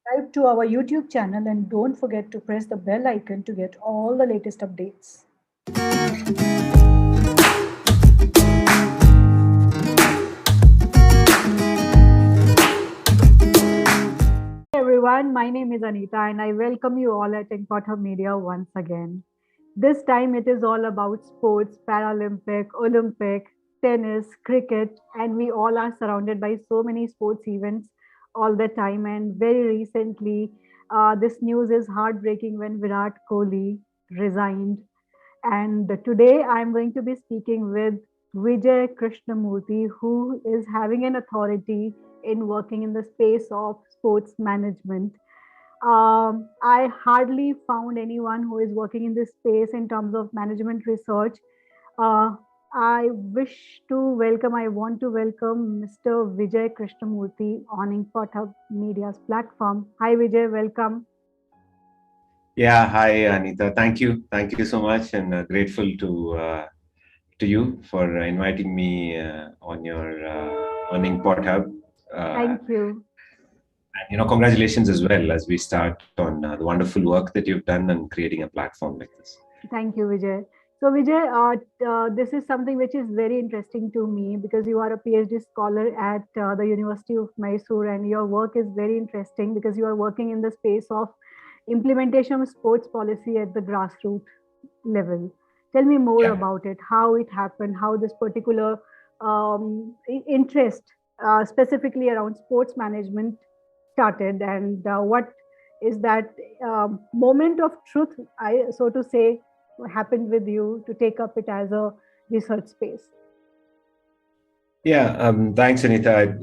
subscribe to our YouTube channel and don't forget to press the bell icon to get all the latest updates. Hey everyone, my name is Anita and I welcome you all at Encounter Media once again. This time it is all about sports, Paralympic, Olympic, tennis, cricket, and we all are surrounded by so many sports events all the time. And very recently, this news is heartbreaking when Virat Kohli resigned. And today I'm going to be speaking with Vijay Krishnamurthy, who is having an authority in working in the space of sports management. I hardly found anyone who is working in this space in terms of management research. Uh, I want to welcome Mr. Vijay Krishnamurthy on Infotech Media's platform. Hi, Vijay, welcome. Yeah, hi Anita. Thank you. Thank you so much, and grateful to you for inviting me on your Earning Pot Hub. Thank you. And congratulations as well as we start on the wonderful work that you've done and creating a platform like this. Thank you, Vijay. So, Vijay, this is something which is very interesting to me because you are a PhD scholar at the University of Mysore, and your work is very interesting because you are working in the space of implementation of sports policy at the grassroots level. Tell me more Yeah. about it, how it happened, how this particular interest, specifically around sports management, started, and what is that moment of truth, I so to say, happened with you to take up it as a research space. Yeah, thanks, Anita.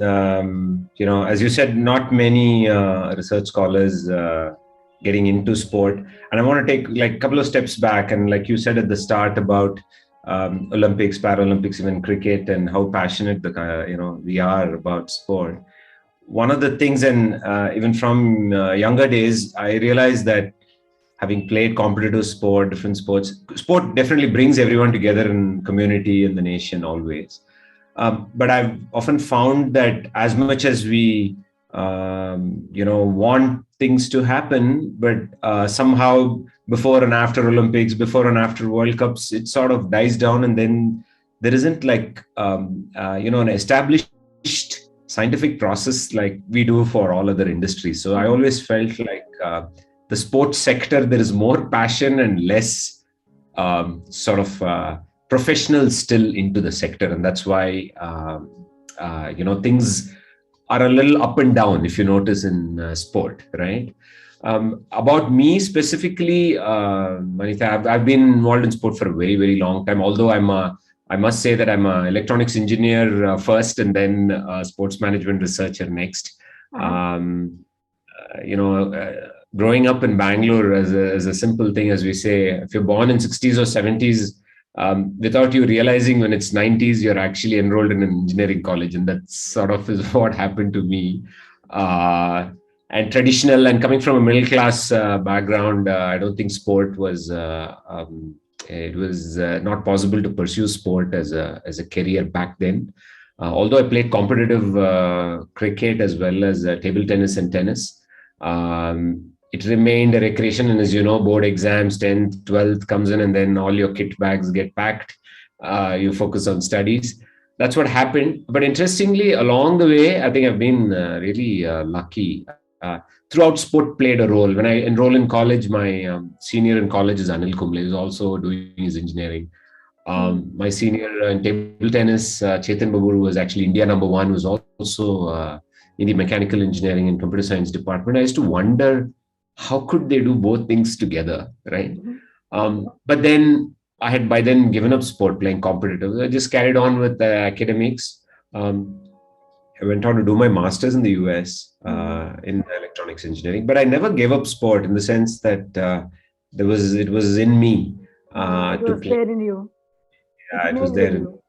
As you said, not many research scholars getting into sport, and I want to take like a couple of steps back. And like you said at the start about Olympics, Paralympics, even cricket, and how passionate we are about sport. One of the things, and even from younger days, I realized that having played competitive sport, different sports, sport definitely brings everyone together in community in the nation always. But I've often found that as much as we, want things to happen, but somehow before and after Olympics, before and after World Cups, it sort of dies down, and then there isn't like an established scientific process like we do for all other industries. So I always felt like the sports sector there is more passion and less professionals still into the sector, and that's why things are a little up and down if you notice in sport, right? About me specifically, Manita, I've been involved in sport for a very, very long time. Although I must say that I'm an electronics engineer first, and then a sports management researcher next. Uh-huh. Growing up in Bangalore as a simple thing, as we say, if you're born in 60s or 70s, without you realizing when it's 90s, you're actually enrolled in an engineering college. And that sort of is what happened to me. And traditional and coming from a middle class background, I don't think sport was, it was not possible to pursue sport as a career back then. Although I played competitive cricket as well as table tennis and tennis. It remained a recreation, and as you know, board exams, 10th, 12th comes in, and then all your kit bags get packed. You focus on studies. That's what happened. But interestingly, along the way, I think I've been really lucky. Throughout, sport played a role. When I enrolled in college, my senior in college is Anil Kumble. He's also doing his engineering. Mm. My senior in table tennis, Chetan Babu, who was actually India #1, was also in the mechanical engineering and computer science department. I used to wonder how could they do both things together, right? Mhm. But then I had by then given up sport, playing competitive. I just carried on with the academics. I went on to do my master's in the US Mhm. in electronics engineering, but I never gave up sport in the sense that it was in me It to was play. there in you. It Yeah, it was remained with there. you.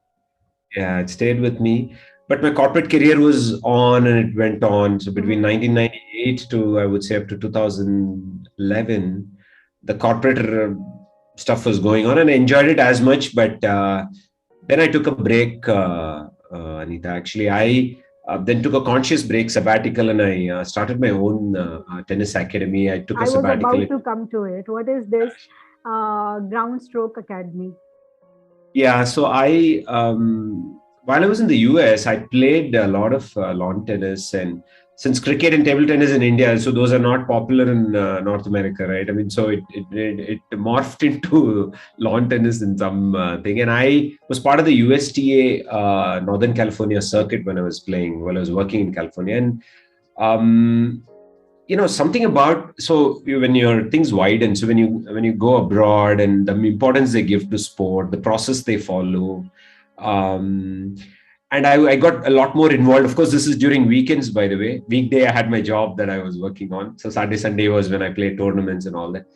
Yeah, it stayed with me. But my corporate career was on and it went on. So between Mhm. 1998 to, I would say, up to 2011, the corporate stuff was going on and I enjoyed it as much. But then I took a break, Anita. Actually, I then took a conscious break, sabbatical, and I started my own tennis academy. I took a I was sabbatical. about to come to it. What is this ground stroke academy? Yeah, so while I was in the US, I played a lot of lawn tennis, and since cricket and table tennis in India, so those are not popular in North America, right? I mean, so it morphed into lawn tennis in some thing, and I was part of the USTA Northern California circuit when I was playing, while I was working in California, and um, something about, so when your things widen, so when you go abroad and the importance they give to sport, the process they follow, um and I got a lot more involved. Of course, this is during weekends, by the way. Weekday I had my job that I was working on, so Saturday Sunday was when I played tournaments and all that.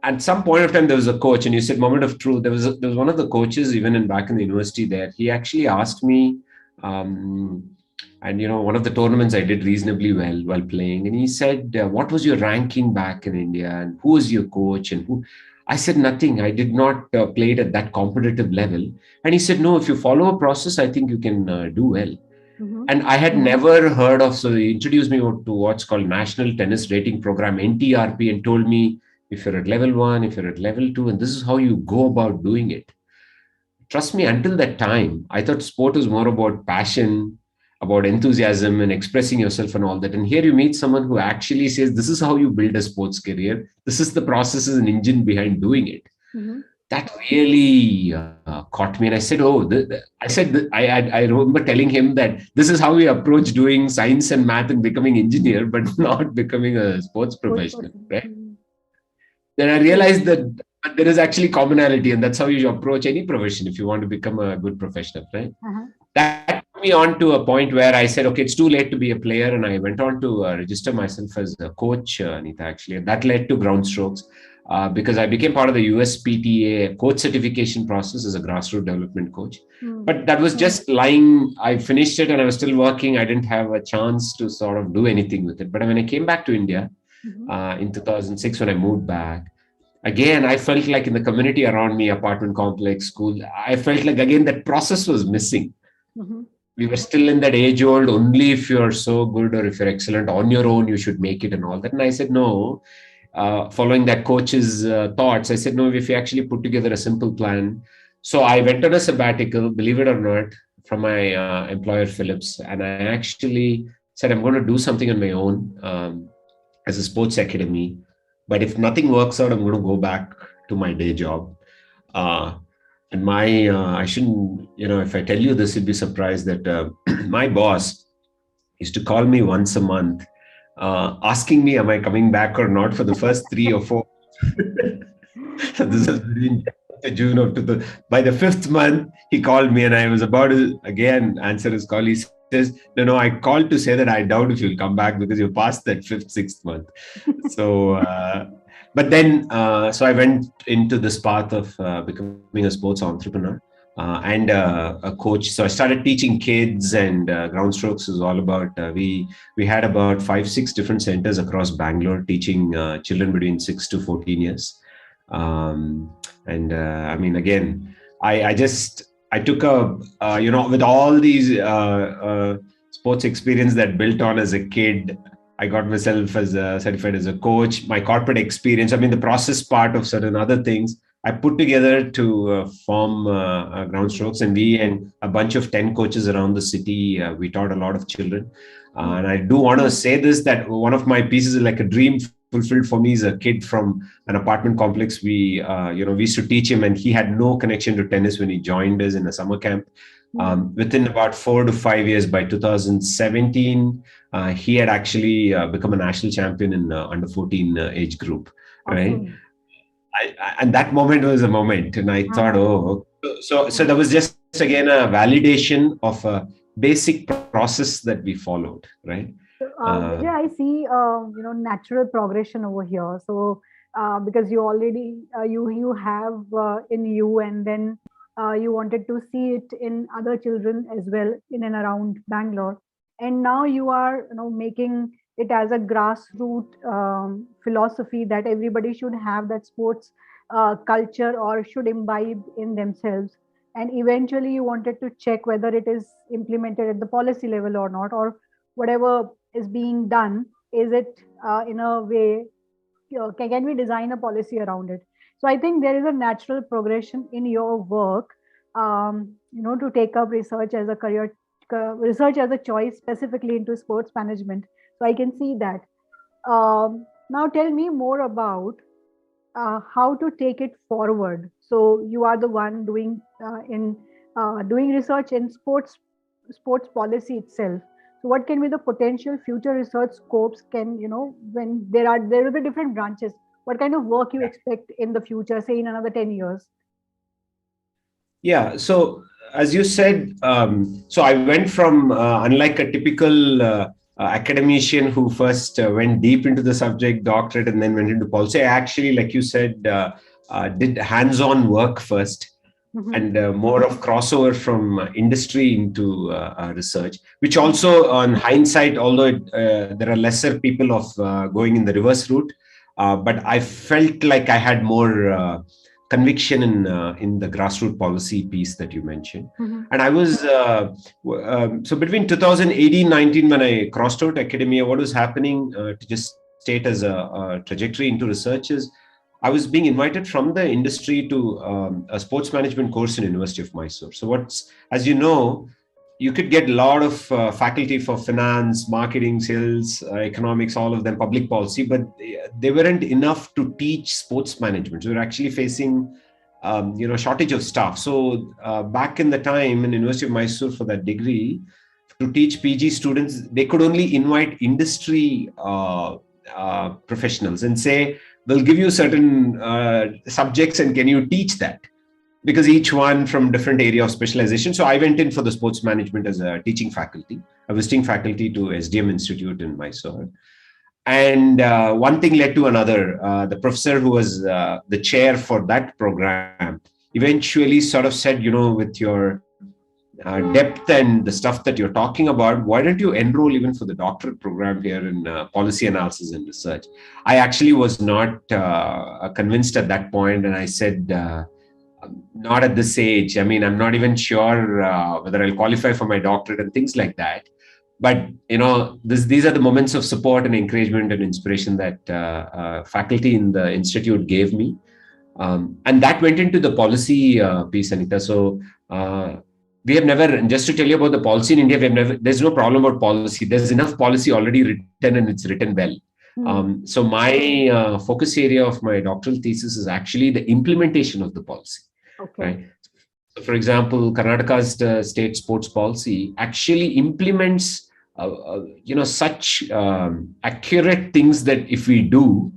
At some point of time, there was a coach, and you said moment of truth. There was one of the coaches, even in back in the university there, he actually asked me, um and one of the tournaments I did reasonably well while playing, and he said, what was your ranking back in India, and who was your coach, and who? I said nothing. I did not play it at that competitive level. And he said, no, if you follow a process, I think you can do well. Mm-hmm. And I had never heard of, so he introduced me to what's called National Tennis Rating Program, NTRP, and told me, if you're at level 1, if you're at level 2, and this is how you go about doing it. Trust me, until that time, I thought sport was more about passion, about enthusiasm and expressing yourself and all that. And here you meet someone who actually says, this is how you build a sports career. This is the processes and engine behind doing it. Mm-hmm. That really caught me. And I said, oh, I remember telling him that this is how we approach doing science and math and becoming engineer, but not becoming a sports professional, right? Then I realized that there is actually commonality, and that's how you approach any profession if you want to become a good professional, right? Uh-huh. That took me on to a point where I said, okay, it's too late to be a player, and I went on to register myself as a coach, Anita, actually. And that led to ground strokes because I became part of the USPTA coach certification process as a grassroots development coach. But that was just lying. I finished it and I was still working. I didn't have a chance to sort of do anything with it. But when I came back to India, in 2006, when I moved back, again, I felt like in the community around me, apartment complex, school, I felt like, again, that process was missing. We were still in that age old, only if you're so good or if you're excellent on your own, you should make it and all that. And I said, no, following that coach's thoughts, I said, no, if you actually put together a simple plan. So I went on a sabbatical, believe it or not, from my employer, Philips. And I actually said, I'm going to do something on my own as a sports academy. But if nothing works out, I'm going to go back to my day job. And I shouldn't, if I tell you this, you'd be surprised that my boss used to call me once a month, asking me, am I coming back or not for the first 3 or 4. This is in June of 2000. By the 5th month, he called me and I was about to again answer his call. He says, no, I called to say that I doubt if you'll come back because you're past that 5th, 6th month. So, but then, so I went into this path of becoming a sports entrepreneur and a coach. So I started teaching kids, and Ground Strokes is all about, we had about 5-6 different centers across Bangalore teaching children between 6 to 14 years. I mean, again, I took with all these sports experience that built on as a kid, I got myself as certified as a coach, my corporate experience, I mean, the process part of certain other things, I put together to form Ground Strokes, and we and a bunch of 10 coaches around the city, we taught a lot of children. And I do want to say this, that one of my pieces is like a dream fulfilled for me as a kid from an apartment complex. We used to teach him, and he had no connection to tennis when he joined us in a summer camp. Within about 4 to 5 years, by 2017, he had actually become a national champion in under 14 age group, right? And that moment was a moment, and I thought, so that was just again a validation of a basic process that we followed, right? Vijay, I see, natural progression over here. So, because you already you have in you, and then you wanted to see it in other children as well in and around Bangalore, and now you are, making it as a grassroots philosophy that everybody should have that sports culture or should imbibe in themselves. and eventually you wanted to check whether it is implemented at the policy level or not, or whatever is being done, is it in a way, can we design a policy around it? So I think there is a natural progression in your work, to take up research as a career, research as a choice specifically into sports management. So I can see that. Now tell me more about how to take it forward. So you are the one doing in doing research in sports policy itself. So what can be the potential future research scopes? Can when there will be different branches? What kind of work you expect in the future, say in another 10 years? Yeah. So as you said, so I went from unlike a typical academician who first went deep into the subject, doctorate, and then went into policy. I actually, like you said, did hands-on work first, and more of crossover from industry into research, which also on hindsight, although there are lesser people of going in the reverse route, but I felt like I had more conviction in the grassroots policy piece that you mentioned. And I was so between 2018-19, when I crossed out academia, what was happening, to just state as a trajectory into research, is I was being invited from the industry to a sports management course in University of Mysore. So what's, as you know, you could get a lot of faculty for finance, marketing, sales, economics, all of them, public policy, but they weren't enough to teach sports management. So we're actually facing, shortage of staff. So back in the time in University of Mysore for that degree, to teach PG students, they could only invite industry professionals and say, we'll give you certain subjects and can you teach that? Because each one from different area of specialization. So I went in for the sports management as a teaching faculty, a visiting faculty to SDM Institute in Mysore. And one thing led to another. The professor who was the chair for that program eventually sort of said, with your depth and the stuff that you're talking about, why don't you enroll even for the doctorate program here in policy analysis and research? I actually was not convinced at that point, and I said, not at this age. I mean, I'm not even sure whether I'll qualify for my doctorate and things like that. But, these are the moments of support and encouragement and inspiration that faculty in the institute gave me. And that went into the policy piece, Anita. So we have never, just to tell you about the policy in India, there's no problem about policy. There's enough policy already written, and it's written well. So my focus area of my doctoral thesis is actually the implementation of the policy. Okay. Right? So for example, Karnataka's state sports policy actually implements, such accurate things that if we do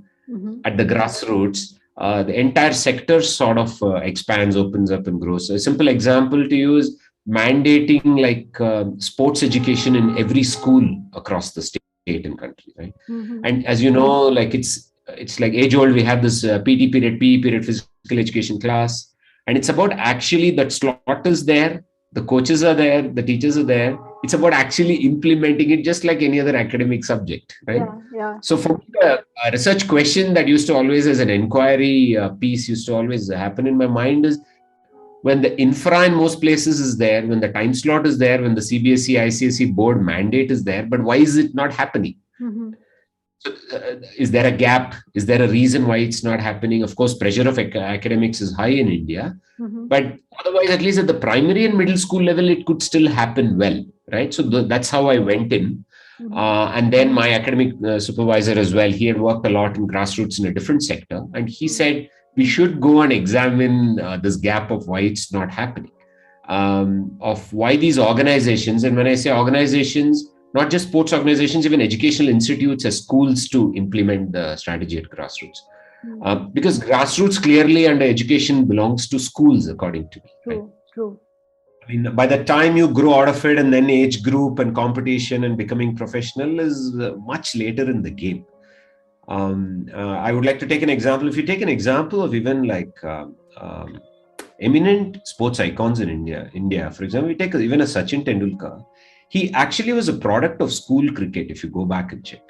at the grassroots, the entire sector sort of expands, opens up, and grows. So a simple example to use: mandating sports education in every school across the state and country, right? And as you know, it's like age old. We have this PT period, PE period, physical education class, and it's about actually that slot is there, the coaches are there, the teachers are there. It's about actually implementing it, just like any other academic subject, right? Yeah. So for me, a research question that used to always, as an inquiry piece, used to always happen in my mind is, when the infra in most places is there, when the time slot is there, when the CBSE, ICSE board mandate is there, but why is it not happening? So, is there a gap? Is there a reason why it's not happening? Of course, pressure of academics is high in India, but otherwise, at least at the primary and middle school level, it could still happen well, right? So that's how I went in. And then my academic supervisor as well, he had worked a lot in grassroots in a different sector. And he said, we should go and examine this gap of why it's not happening, of why these organizations, and when I say organizations, not just sports organizations, even educational institutes as schools, to implement the strategy at grassroots. Because grassroots clearly under education belongs to schools, according to me. True. I mean, by the time you grow out of it, and then age group and competition and becoming professional is much later in the game. I would like to take an example. If you take an example of even eminent sports icons in India, for example, we take even a Sachin Tendulkar. He actually was a product of school cricket, if you go back and check.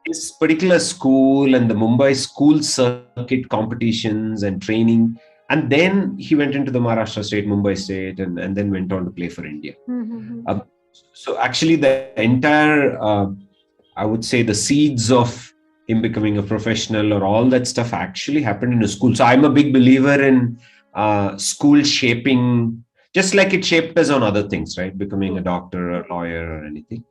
This particular school and the Mumbai school circuit competitions and training And then he went into the Maharashtra state, Mumbai state, and then went on to play for India. Uh, so actually, the entire, I would say, the seeds of him becoming a professional or all that stuff actually happened in a school. So I'm a big believer in school shaping, just like it shaped us on other things, right? Becoming a doctor, or a lawyer, or anything.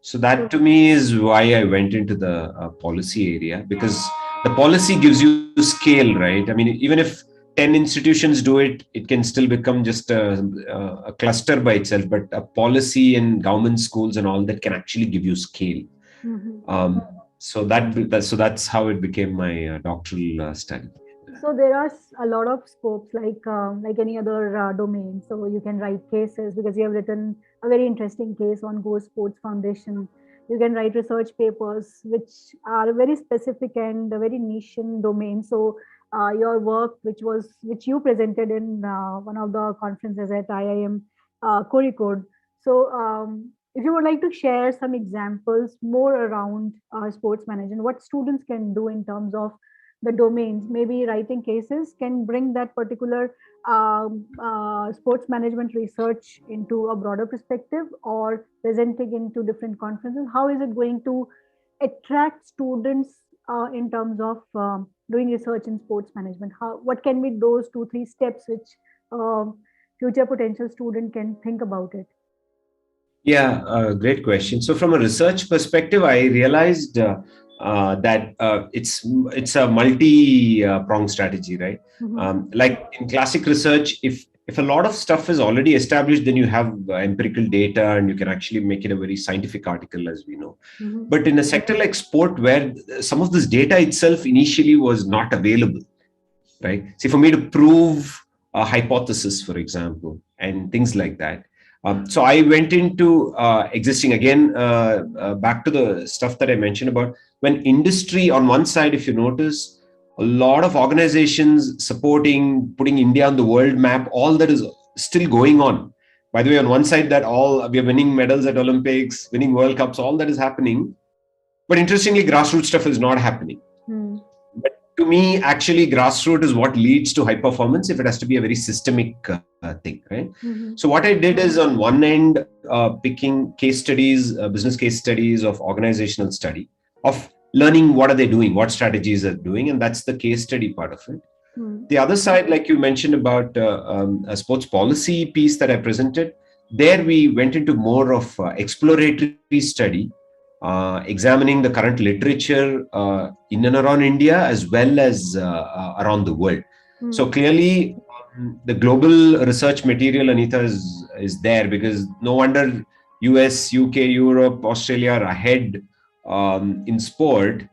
So that to me is why I went into the policy area, because the policy gives you scale, right? I mean, even if 10 institutions do it, it can still become just a cluster by itself. But a policy in government schools and all that can actually give you scale. So that's how it became my doctoral study. So there are a lot of scopes like any other domain. So you can write cases because you have written a very interesting case on Go Sports Foundation. You can write research papers which are very specific and very niche in domain. So your work, which you presented in one of the conferences at IIM Kozhikode. So if you would like to share some examples more around sports management, what students can do in terms of the domains, maybe writing cases can bring that particular sports management research into a broader perspective, or presenting into different conferences. How is it going to attract students in terms of doing research in sports management? What can be those 2-3 steps which future potential student can think about it? Yeah, great question. So from a research perspective, I realized that it's a multi-pronged strategy, right? Like in classic research, if a lot of stuff is already established, then you have empirical data and you can actually make it a very scientific article, as we know. But in a sector like sport, where some of this data itself initially was not available, right? See, for me to prove a hypothesis, for example, and things like that. So I went into existing again, back to the stuff that I mentioned about when industry on one side, if you notice, a lot of organizations supporting, putting India on the world map, all that is still going on. By the way, on one side, that all we are winning medals at Olympics, winning World Cups, all that is happening. But interestingly, grassroots stuff is not happening. But to me, actually, grassroots is what leads to high performance if it has to be a very systemic thing, right? So what I did is on one end, picking case studies, business case studies of organizational study, of learning what are they doing, what strategies are doing, and that's the case study part of it. The other side, like you mentioned about a sports policy piece that I presented, there we went into more of exploratory study, examining the current literature in and around India as well as around the world. So clearly, the global research material, Anita, is there, because no wonder US, UK, Europe, Australia are ahead in sport,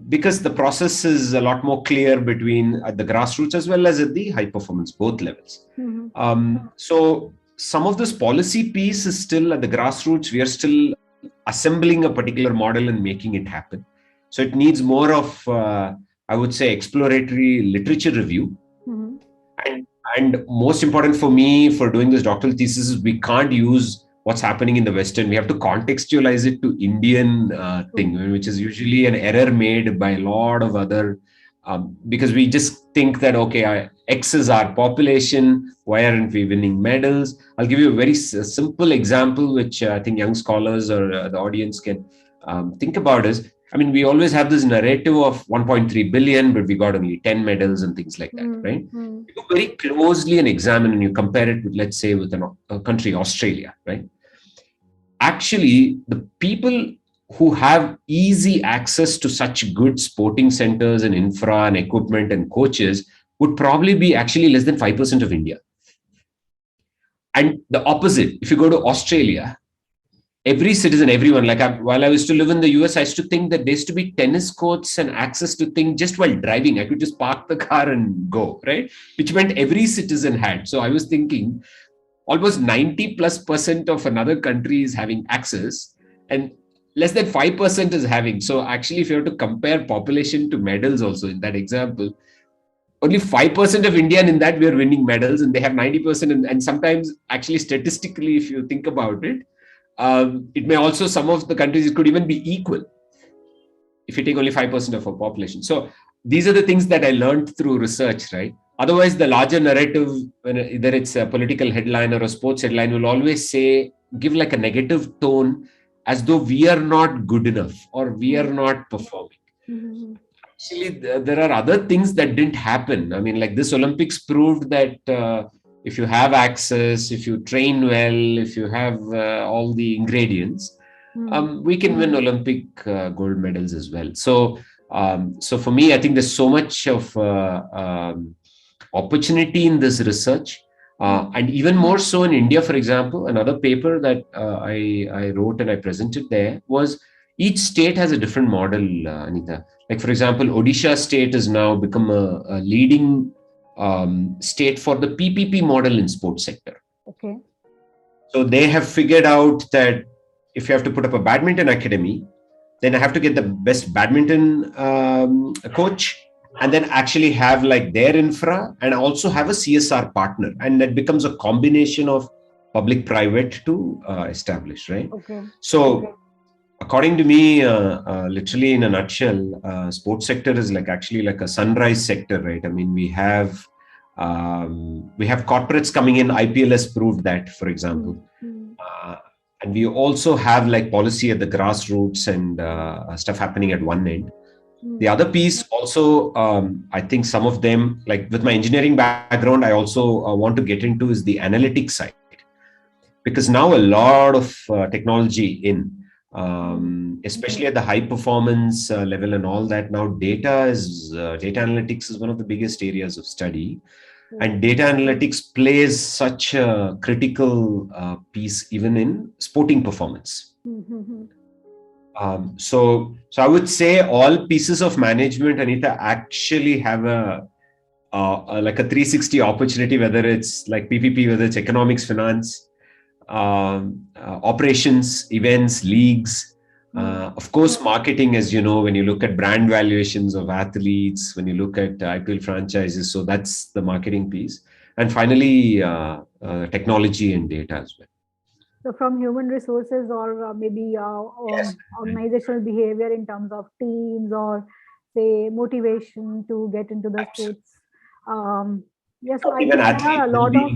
because the process is a lot more clear between at the grassroots as well as at the high performance, both levels. So some of this policy piece is still at the grassroots. We are still assembling a particular model and making it happen. So it needs more of, I would say, exploratory literature review. And most important for me for doing this doctoral thesis is we can't use what's happening in the Western. We have to contextualize it to Indian thing, which is usually an error made by a lot of other, because we just think that, okay, X is our population, why aren't we winning medals? I'll give you a very simple example, which I think young scholars or the audience can think about is, I mean, we always have this narrative of 1.3 billion, but we got only 10 medals and things like that, right? You go very closely and examine and you compare it with, let's say, with a country, Australia, right? Actually, the people who have easy access to such good sporting centers and infra and equipment and coaches would probably be actually less than 5% of India. And the opposite, if you go to Australia, every citizen, everyone, like while I used to live in the US, I used to think that there used to be tennis courts and access to things just while driving. I could just park the car and go, right? Which meant every citizen had. So I was thinking almost 90+% of another country is having access and less than 5% is having. So actually, if you have to compare population to medals also in that example, only 5% of India, and in that we are winning medals, and they have 90%. And sometimes actually statistically, if you think about it, it may also, some of the countries, it could even be equal if you take only 5% of our population. So these are the things that I learned through research, right? Otherwise, the larger narrative, when either it's a political headline or a sports headline, will always say, give like a negative tone as though we are not good enough or we are not performing. Mm-hmm. Actually, there are other things that didn't happen. I mean, like this Olympics proved that if you have access, if you train well, if you have all the ingredients, we can win Olympic gold medals as well. So for me, I think there's so much of opportunity in this research. And even more so in India, for example, another paper that I wrote and I presented there was each state has a different model, Anita. Like, for example, Odisha state has now become a leading state for the PPP model in sports sector. Okay. So they have figured out that if you have to put up a badminton academy, then I have to get the best badminton coach, and then actually have like their infra and also have a CSR partner. And that becomes a combination of public-private to establish, right? Okay. So according to me, literally in a nutshell, sports sector is like actually like a sunrise sector, right? I mean, we have corporates coming in. IPL has proved that, for example. And we also have like policy at the grassroots and stuff happening at one end. The other piece also, I think some of them, like with my engineering background, I also want to get into is the analytics side. Because now a lot of technology especially at the high performance level and all that, now data analytics is one of the biggest areas of study. And data analytics plays such a critical piece even in sporting performance. So I would say all pieces of management, Anita, actually have a like a 360 opportunity, whether it's like PPP, whether it's economics, finance, operations, events, leagues. Of course, marketing, as you know, when you look at brand valuations of athletes, when you look at IPL franchises, so that's the marketing piece. And finally, technology and data as well. So from human resources or maybe organizational behavior in terms of teams or say motivation to get into the sports. So I think there are a lot of,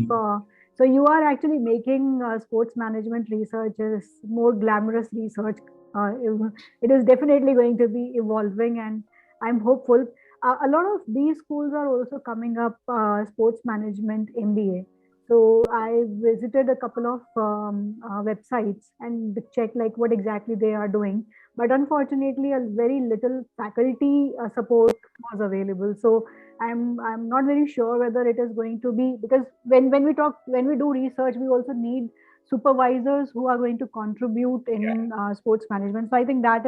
so you are actually making sports management research is more glamorous research. It is definitely going to be evolving, and I'm hopeful. A lot of these schools are also coming up sports management MBA. So I visited a couple of websites and checked like what exactly they are doing. But unfortunately, a very little faculty support was available. So I'm not very sure whether it is going to be, because when we do research, we also need supervisors who are going to contribute in sports management. So I think that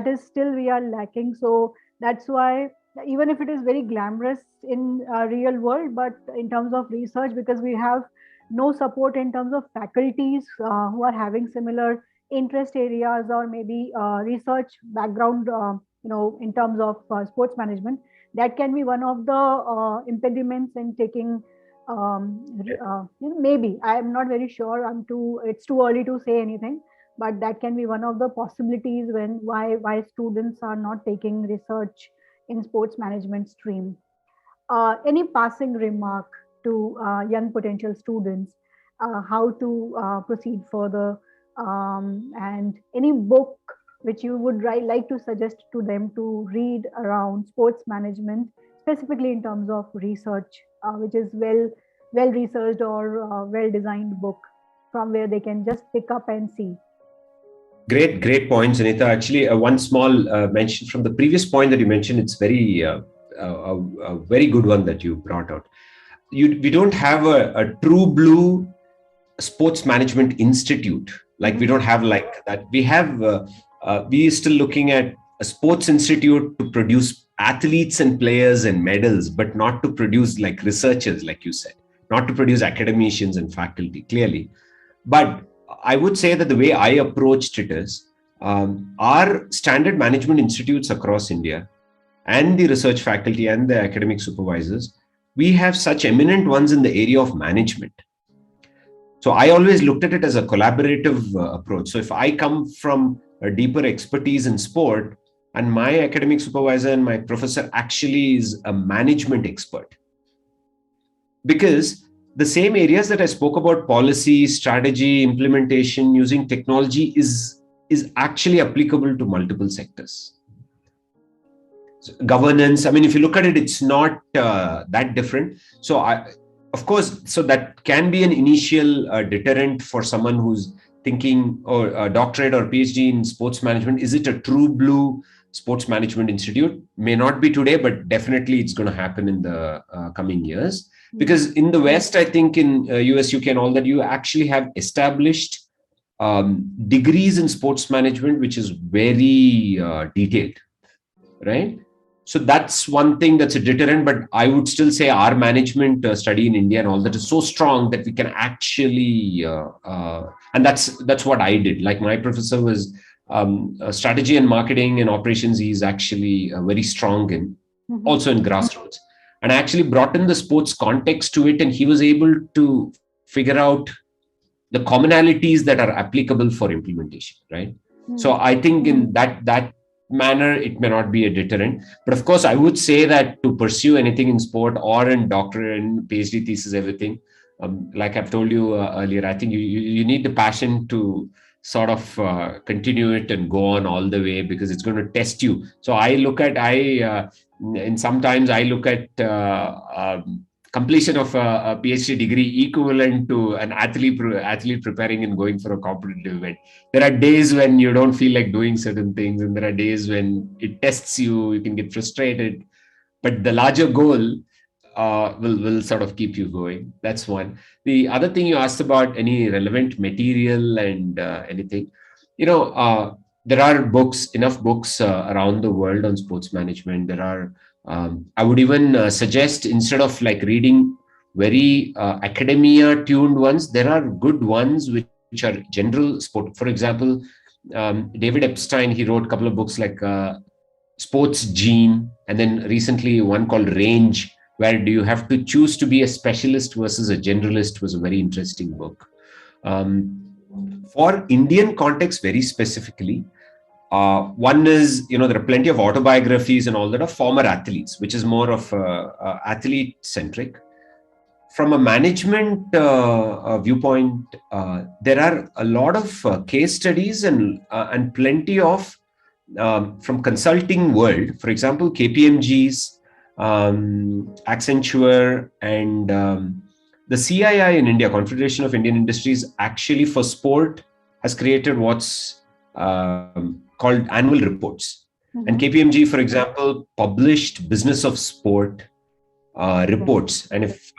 is still we are lacking. So that's why, even if it is very glamorous in real world, but in terms of research, because we have no support in terms of faculties who are having similar interest areas or maybe research background, in terms of sports management, that can be one of the impediments in taking. Maybe I'm not very sure. It's too early to say anything, but that can be one of the possibilities when why students are not taking research in sports management stream. Any passing remark to young potential students, how to proceed further, and any book which you would like to suggest to them to read around sports management, specifically in terms of research, which is well researched or well designed book from where they can just pick up and see. Great points, Anita. Actually, one small mention from the previous point that you mentioned. It's very a very good one that you brought out. We don't have a true blue sports management institute. Like we don't have like that. We have we are still looking at a sports institute to produce athletes and players and medals, but not to produce like researchers, like you said, not to produce academicians and faculty, clearly. But I would say that the way I approached it is our standard management institutes across India and the research faculty and the academic supervisors, we have such eminent ones in the area of management. So I always looked at it as a collaborative approach. So if I come from a deeper expertise in sport and my academic supervisor and my professor actually is a management expert, because the same areas that I spoke about, policy, strategy, implementation, using technology, is actually applicable to multiple sectors. Governance, I mean, if you look at it, it's not that different. So of course, so that can be an initial deterrent for someone who's thinking, or a doctorate or PhD in sports management. Is it a true blue sports management institute? May not be today, but definitely it's going to happen in the coming years. Because in the West, I think in US, UK and all that, you actually have established degrees in sports management, which is very detailed, right? So that's one thing that's a deterrent, but I would still say our management study in India and all that is so strong that we can actually, and that's what I did. Like my professor was strategy and marketing and operations. He's actually very strong in, also in grassroots. And I actually brought in the sports context to it, and he was able to figure out the commonalities that are applicable for implementation, right? So I think in that manner, it may not be a deterrent. But of course, I would say that to pursue anything in sport or in doctorate and PhD thesis, everything, like I've told you earlier, I think you need the passion to sort of continue it and go on all the way, because it's going to test you. So I look at, and sometimes I look at completion of a PhD degree equivalent to an athlete preparing and going for a competitive event. There are days when you don't feel like doing certain things, and there are days when it tests you. You can get frustrated, but the larger goal will sort of keep you going. That's one. The other thing you asked about, any relevant material and anything, there are enough books around the world on sports management. There are, I would even suggest, instead of like reading very academia tuned ones, there are good ones which are general sport. For example, David Epstein, he wrote a couple of books like Sports Gene, and then recently one called Range, where do you have to choose to be a specialist versus a generalist, was a very interesting book. For Indian context, very specifically, one is, there are plenty of autobiographies and all that of former athletes, which is more of athlete centric. From a management viewpoint, there are a lot of case studies and plenty of from consulting world. For example, KPMG's, Accenture, and the CII in India, Confederation of Indian Industries, actually for sport has created what's called annual reports. And KPMG, for example, published Business of Sport reports. And if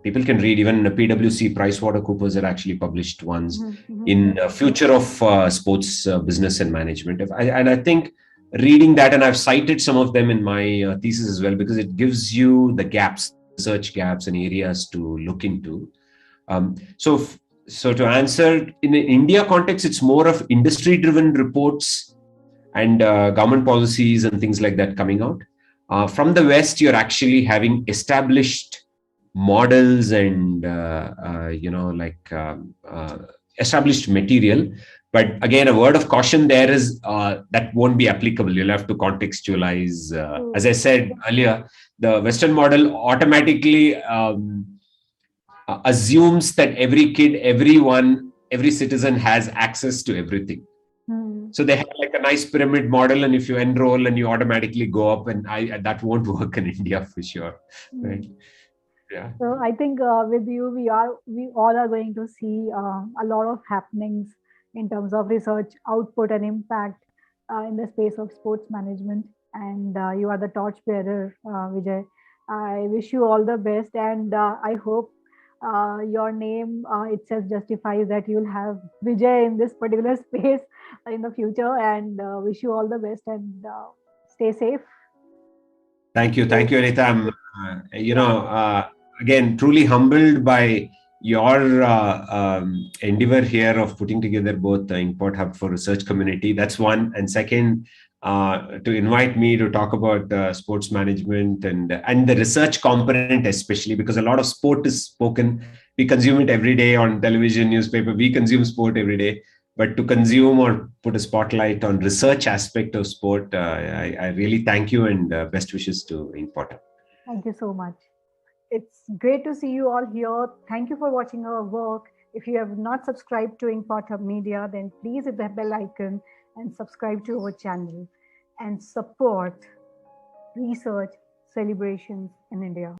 people can read, even PwC, PricewaterhouseCoopers had actually published ones in Future of Sports Business and Management. And I think reading that, and I've cited some of them in my thesis as well, because it gives you the gaps, research gaps and areas to look into. So to answer, in an India context, it's more of industry-driven reports and government policies and things like that coming out. From the West, you're actually having established models and established material. But again, a word of caution there is that won't be applicable. You'll have to contextualize. As I said earlier, the Western model automatically assumes that every kid, every citizen has access to everything. So they have like a nice pyramid model, and if you enroll and you automatically go up, and that won't work in India for sure. Right? Yeah. So I think with you, we all are going to see a lot of happenings in terms of research output and impact in the space of sports management. And you are the torchbearer, Vijay. I wish you all the best, and I hope your name itself justifies that you'll have Vijay in this particular space in the future. And wish you all the best, and stay safe. Thank you, Anita. I'm, again, truly humbled by your endeavor here of putting together both the Inkpot Hub for research community. That's one. And second, to invite me to talk about sports management and the research component, especially because a lot of sport is spoken. We consume it every day on television, newspaper. We consume sport every day. But to consume or put a spotlight on research aspect of sport, I really thank you, and best wishes to Inkpot Hub. Thank you so much. It's great to see you all here. Thank you for watching our work. If you have not subscribed to Inkpot Media, then please hit the bell icon and subscribe to our channel and support research celebrations in India.